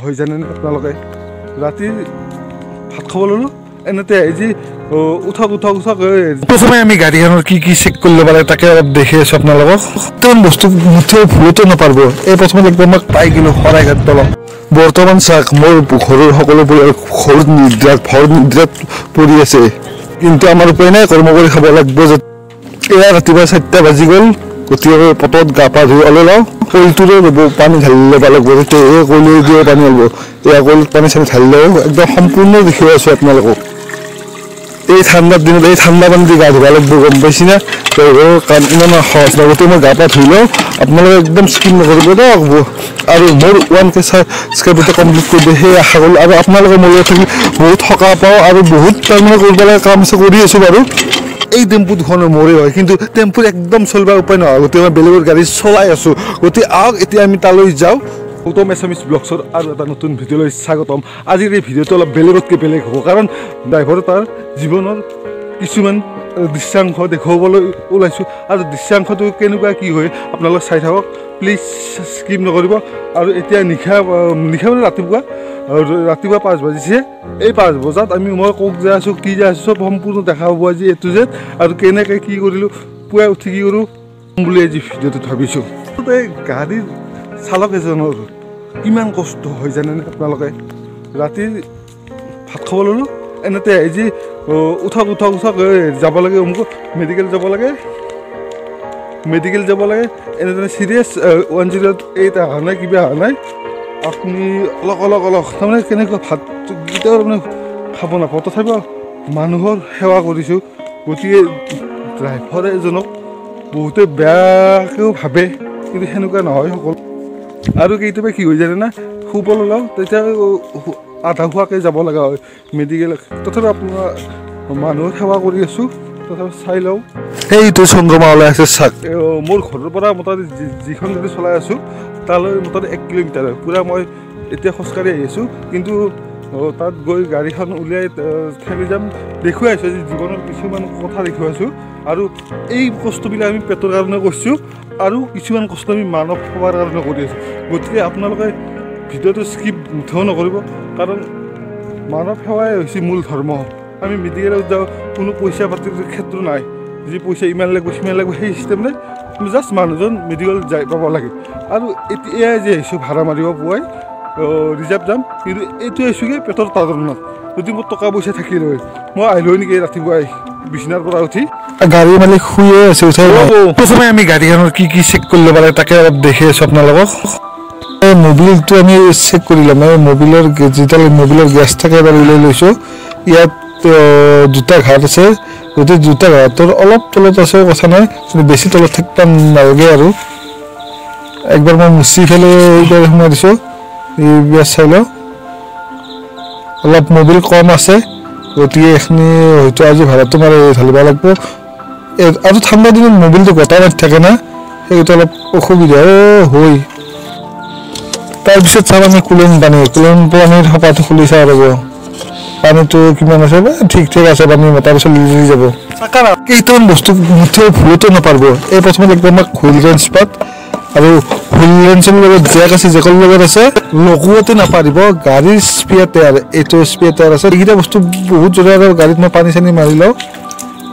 হৈ জানেনে আপোনালোকে ৰাতি ভাত খাব ল'লোঁ এনেতে আজি উঠক প্ৰথমে আমি গাড়ীখনৰ কি চেক কৰি ল'ব লাগে তাকে অলপ দেখি আছোঁ আপোনালোকক কাৰণ বস্তু মুঠেও ভুলতো নাপাৰিব এই প্ৰথমে একদম আমাক পাই গ'লোঁ শৰাইঘাট দলং বৰ্তমান চাওক মোৰ ঘৰৰ সকলোবোৰ ঘৰ নিদ্ৰাত পৰি আছে কিন্তু আমাৰ উপায় নাই কৰ্ম কৰি খাব লাগিব এয়া ৰাতিপুৱা 4টা বাজি গ'ল গতিকে পটত গা পা ধুই ওলাই লওঁ কলটোৰে পানী ঢালি ল'ব লাগিব তেতিয়া এই কলটো দিয়ে পানী ওলাব এয়া কলত পানী চানী ঢালি লওঁ একদম সম্পূৰ্ণ দেখুৱাই আছোঁ আপোনালোকক এই ঠাণ্ডাৰ দিনত এই ঠাণ্ডা পানী দি গা ধুব লাগিব গম পাইছি না কাৰণ ইমান সহজ নহয় গতিকে মই গা পা ধুই লওঁ আপোনালোকে একদম স্কিপ নকৰিব দিয়ক আৰু মোৰ 1K ছাবস্ক্ৰাইবাৰটো কমপ্লিট কৰি দিয়ে সেই আশা কৰোঁ আৰু আপোনালোকে মোৰ লগত থাকি বহুত সকাহ পাওঁ আৰু বহুত তাৰমানে কৰিব লগা কাম আছে কৰি আছোঁ বাৰু এই টেম্পু দুখনৰ মোৰে হয় কিন্তু টেম্পুৰ একদম চলিবৰ উপায় নহয় গতিকে মই বেলেগৰ গাড়ী চলাই আছোঁ গতিকে আহক এতিয়া আমি তালৈ যাওঁ গৌতম এছামিজ ব্লগছৰ আৰু এটা নতুন ভিডিঅ'লৈ স্বাগতম আজিৰ এই ভিডিঅ'টো অলপ বেলেগতকৈ বেলেগ হ'ব কাৰণ ড্ৰাইভাৰে তাৰ জীৱনৰ কিছুমান দৃশ্যাংশ দেখুৱাবলৈ ওলাইছোঁ আৰু দৃশ্যাংশটো কেনেকুৱা কি হয় আপোনালোকে চাই থাকক প্লিজ স্কিপ নকৰিব আৰু এতিয়া নিশা মানে ৰাতিপুৱা 5 বাজিছে এই 5 বজাত মই ক'ত যাই আছোঁ কি যাই আছোঁ চব সম্পূৰ্ণ দেখা পাব আজি A to Z আৰু কেনেকৈ কি কৰিলোঁ পুৱাই উঠি কি কৰোঁ বুলি আজি ভিডিঅ'টোত ভাবিছোঁ এই গাড়ীৰ চালক এজনৰ কিমান কষ্ট হয় জানেনে আপোনালোকে ৰাতি ভাত খাব ল'লোঁ এনেতে আজি উঠক যাব লাগে অমুক মেডিকেল যাব লাগে এনেদৰে চিৰিয়াছ 108 অহা নাই কিবা অহা নাই আপুনি অলপ তাৰমানে কেনেকুৱা ভাতকেইটাও তাৰমানে খাব নাপাওঁ তথাপিও মানুহৰ সেৱা কৰিছোঁ গতিকে ড্ৰাইভাৰ এজনক বহুতে বেয়াকৈও ভাবে কিন্তু সেনেকুৱা নহয় সকলো আৰু কেতিয়াবা কি হৈ যায় না শুব লগাওঁ তেতিয়া আধা খোৱাকৈ যাব লগা হয় মেডিকেল তথাপি আপোনাৰ মানুহৰ সেৱা কৰি আছোঁ তথাপি চাই লওঁ সেইটো চন্দ্ৰমা ওলাই আছে চাওক মোৰ ঘৰৰ পৰা মোটামুটি যিখন গাড়ী চলাই আছোঁ তালৈ মোটামুটি 1 কিলোমিটাৰ হয় পূৰা মই এতিয়া খোজকাঢ়ি আহি আছোঁ কিন্তু তাত গৈ গাড়ীখন উলিয়াই ঠেলি যাম দেখুৱাই আছোঁ যে জীৱনৰ কিছুমান কথা দেখুৱাইছোঁ আৰু এই কষ্টবিলাক আমি পেটৰ কাৰণে কৰিছোঁ আৰু কিছুমান কষ্ট আমি মানৱ সেৱাৰ কাৰণে কৰি আছোঁ গতিকে আপোনালোকে ভিডিঅ'টো স্কিপ মুঠেও নকৰিব কাৰণ মানৱ সেৱাই হৈছে মূল ধৰ্ম আমি মেডিকেলত যাওঁ কোনো পইচা পাতিৰ ক্ষেত্ৰ নাই যি পইচা ইমান লাগিব সিমান লাগিব সেই চিষ্টেম নাই জাষ্ট মানুহজন মেডিকেল যাই পাব লাগে আৰু এতিয়াই যে আহিছোঁ ভাড়া মাৰিব পুৱাই ৰিজাৰ্ভ যাম কিন্তু এইটো আহিছোঁগৈ পেটৰ তাৰণত যদি মোৰ টকা পইচা থাকিল হয় মই আহিলোঁ নেকি ৰাতিপুৱাই বিচনাৰ পৰা উঠি গাড়ী মালিক শুয়ে আছে উঠাই প্ৰথমে আমি গাড়ীখনৰ কি চেক কৰি ল'ব লাগে তাকে অলপ দেখি আছোঁ আপোনালোকক এই মবিলটো আমি চেক কৰি ল'ম এই মবিলৰ যিডাল মবিলৰ গেছ থাকে এডাল উলিয়াই লৈছোঁ ইয়াত 2টা ঘাট আছে গতিকে 2টা ঘাটৰ অলপ তলত আছে কথা নাই কিন্তু বেছি তলত থাকিব নালাগে আৰু একবাৰ মই মুচি ফেলে এইবাৰ সোমাই দিছোঁ এই বিয়াৰ চাই লওঁ অলপ মবিল কম আছে গতিকে এইখিনি হয়তো আজি ভাড়াটো মাৰি ঢালিব লাগিব আৰু ঠাণ্ডা দিনত মবিলটো গোটা মাৰি থাকে না সেইটো অলপ অসুবিধা হয় তাৰপিছত চাম আমি কুলন পানীৰ সপাটো খুলি চাব লাগিব পানীটো কিমান আছে ঠিক আছে পানী মতাৰ পিছত লিলি যাব কেইটামান বস্তু মুঠেও ভুলতো নাপাৰিব এই প্ৰথমে একদম আমাক হুইল ৰেঞ্চ পাত আৰু হুইল ৰেঞ্চৰ লগত জেক আছে জেকৰ লগত আছে লগুৱাতে নাপাৰিব গাড়ীৰ স্পেয়াৰ টায়াৰ এইটো স্পেয়াৰ টায়াৰ আছে এইকেইটা বস্তু বহুত জৰুৰী আৰু গাড়ীত মই পানী চানী মাৰি লওঁ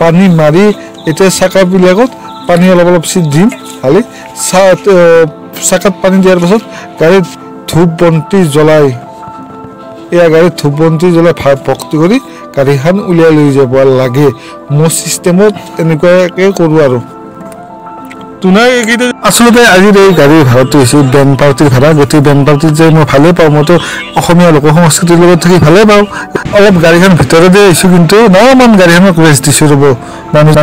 পানী মাৰি এতিয়া চাকাবিলাকত পানী অলপ চিট দিম খালি চাকাত পানী দিয়াৰ পাছত গাড়ীত ধূপ বন্তি জ্বলাই ভক্তি কৰি গাড়ীখন উলিয়াই লৈ যাব লাগে মোৰ চিষ্টেমত এনেকুৱাকৈ কৰোঁ আৰু আচলতে আজিৰ এই গাড়ীৰ ভাড়াটো হৈছে বেণ্ড পাৰ্টিৰ ভাড়া গতিকে বেণ্ড পাৰ্টিত যে মই ভালেই পাওঁ মইতো অসমীয়া লোক সংস্কৃতিৰ লগত থাকি ভালেই পাওঁ অলপ গাড়ীখন ভিতৰতে আহিছোঁ কিন্তু নমান গাড়ীখনক ৰেষ্ট দিছোঁ ৰ'ব মানুহ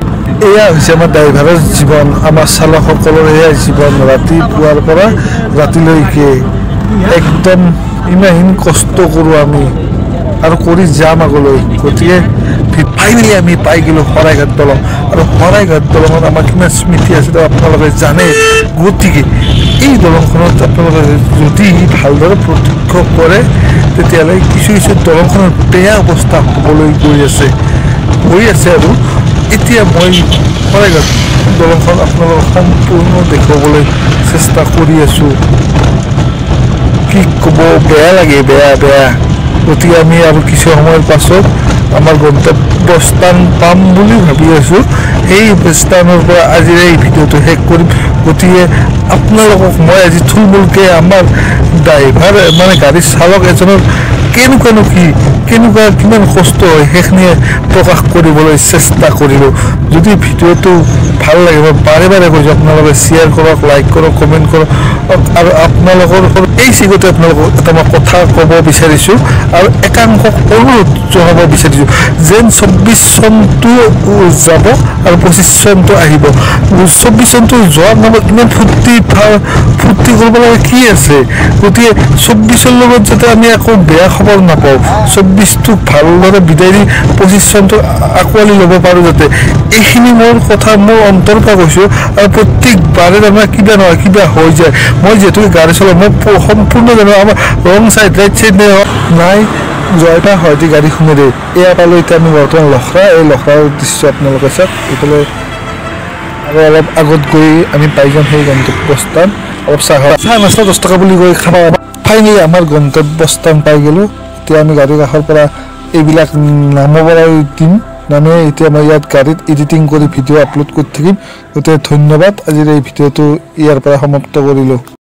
এয়া হৈছে আমাৰ ড্ৰাইভাৰৰ জীৱন আমাৰ চালকসকলৰ এয়া জীৱন ৰাতিপুৱাৰ পৰা ৰাতিলৈকে একদম ইমান কষ্ট কৰোঁ আমি আৰু কৰি যাম আগলৈ গতিকে ফাইনেলি আমি পাই গ'লোঁ শৰাইঘাট দলং আৰু শৰাইঘাট দলঙত আমাৰ কিমান স্মৃতি আছে আপোনালোকে জানে গতিকে এই দলংখনত আপোনালোকে যদি ভালদৰে প্ৰত্যক্ষ কৰে তেতিয়াহ'লে কিছু দলংখনৰ বেয়া অৱস্থা হ'বলৈ গৈ আছে আৰু এতিয়া মই শৰাইঘাট দলংখন আপোনালোকক সম্পূৰ্ণ দেখুৱাবলৈ চেষ্টা কৰি আছোঁ কি ক'ব বেয়া লাগে বেয়া গতিকে আমি আৰু কিছু সময়ৰ পাছত আমাৰ গন্তব্যস্থান পাম বুলি ভাবি আছোঁ সেই স্থানৰ পৰা আজিৰ এই ভিডিঅ'টো শেষ কৰিম গতিকে আপোনালোকক মই আজি থুলমূলকৈ আমাৰ ড্ৰাইভাৰ মানে গাড়ীৰ চালক এজনৰ কেনেকুৱা কিমান কষ্ট হয় সেইখিনি প্ৰকাশ কৰিবলৈ চেষ্টা কৰিলোঁ যদি ভিডিঅ'টো ভাল লাগে মই বাৰে কৈছোঁ আপোনালোকে শ্বেয়াৰ কৰক লাইক কৰক কমেণ্ট কৰক আৰু আপোনালোকৰ এই চিগতে আপোনালোকক এটা মই কথা ক'ব বিচাৰিছোঁ আৰু একাংশক অনুৰোধ জনাব বিচাৰিছোঁ যেন 24 চনটো যাব আৰু 25 চনটো আহিব 24 চনটো যোৱাৰ নামত ইমান ফূৰ্তি কৰিব লগা কি আছে গতিকে 24ৰ লগত যাতে আমি আকৌ বেয়া খবৰ নাপাওঁ 24টোক ভালদৰে বিদায় দি 25 চনটো আঁকোৱালি ল'ব পাৰোঁ যাতে এইখিনি মোৰ কথা মোৰ অন্তৰৰ পৰা কৈছোঁ আৰু প্ৰত্যেকবাৰে আমাৰ কিবা নহয় কিবা হৈ যায় মই যিহেতু গাড়ী চলাওঁ মই সম্পূৰ্ণ জানো আমাৰ ৰং চাইড ৰাইট চাইড নাই জয়টা হয়তো গাড়ীখনেৰে এয়া পালোঁ এতিয়া আমি বৰ্তমান লখৰা এই লখৰাৰ দৃশ্য আপোনালোকে চাওক এইফালে আৰু অলপ আগত গৈ আমি পাই যাম সেই গন্তব্যস্থান অলপ চাহ নাস্তা 10 টকা বুলি কৈ খাব ফাইনেলি আমাৰ গন্তব্যস্থান পাই গ'লোঁ এতিয়া আমি গাড়ীৰ কাষৰ পৰা এইবিলাক নামবৰাই দিম নামে এতিয়া মই ইয়াত গাড়ীত এডিটিং কৰি ভিডিঅ' আপলোড কৰি থাকিম গতিকে ধন্যবাদ আজিৰ এই ভিডিঅ'টো ইয়াৰ পৰা সমাপ্ত কৰিলোঁ।